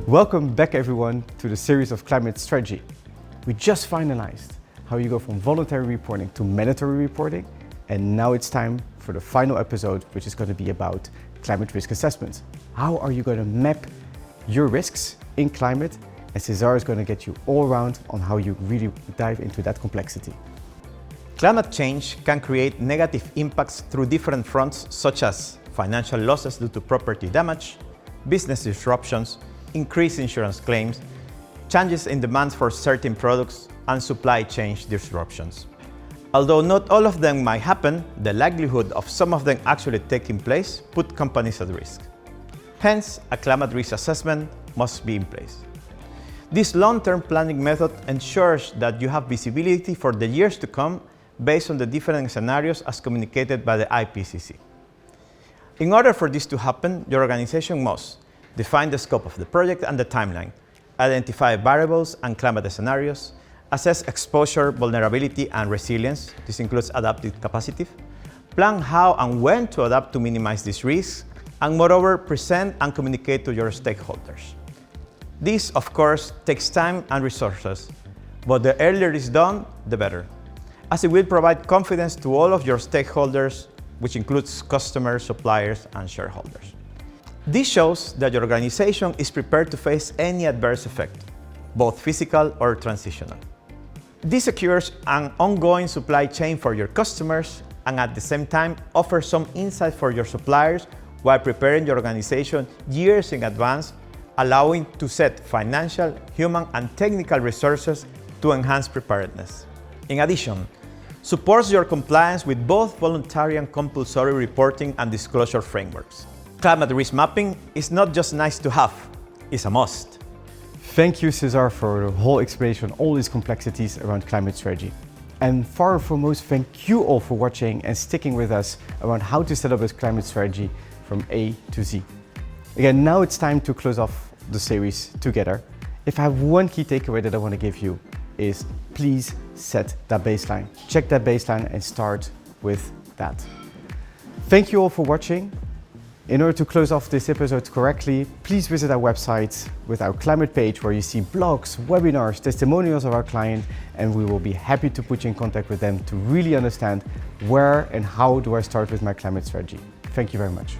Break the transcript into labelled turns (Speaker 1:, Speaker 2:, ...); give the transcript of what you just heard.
Speaker 1: Welcome back everyone to the series of climate strategy. We just finalized how you go from voluntary reporting to mandatory reporting, and now it's time for the final episode, which is going to be about climate risk assessment. How are you going to map your risks in climate? And Cesar is going to get you all around on how you really dive into that complexity.
Speaker 2: Climate change can create negative impacts through different fronts, such as financial losses due to property damage, business disruptions, increased insurance claims, changes in demand for certain products, and supply chain disruptions. Although not all of them might happen, the likelihood of some of them actually taking place put companies at risk. Hence, a climate risk assessment must be in place. This long-term planning method ensures that you have visibility for the years to come based on the different scenarios as communicated by the IPCC. In order for this to happen, your organization must define the scope of the project and the timeline, identify variables and climate scenarios, assess exposure, vulnerability, and resilience. This includes adaptive capacity. Plan how and when to adapt to minimize these risks, and moreover, present and communicate to your stakeholders. This, of course, takes time and resources, but the earlier it's done, the better, as it will provide confidence to all of your stakeholders, which includes customers, suppliers, and shareholders. This shows that your organization is prepared to face any adverse effect, both physical or transitional. This secures an ongoing supply chain for your customers and at the same time offers some insight for your suppliers while preparing your organization years in advance, allowing to set financial, human, and technical resources to enhance preparedness. In addition, supports your compliance with both voluntary and compulsory reporting and disclosure frameworks. Climate risk mapping is not just nice to have, it's a must.
Speaker 1: Thank you, Cesar, for the whole explanation on all these complexities around climate strategy. And far and foremost, thank you all for watching and sticking with us around how to set up a climate strategy from A to Z. Again, now it's time to close off the series together. If I have one key takeaway that I want to give you is please set that baseline. Check that baseline and start with that. Thank you all for watching. In order to close off this episode correctly, please visit our website with our climate page where you see blogs, webinars, testimonials of our client, and we will be happy to put you in contact with them to really understand where and how do I start with my climate strategy. Thank you very much.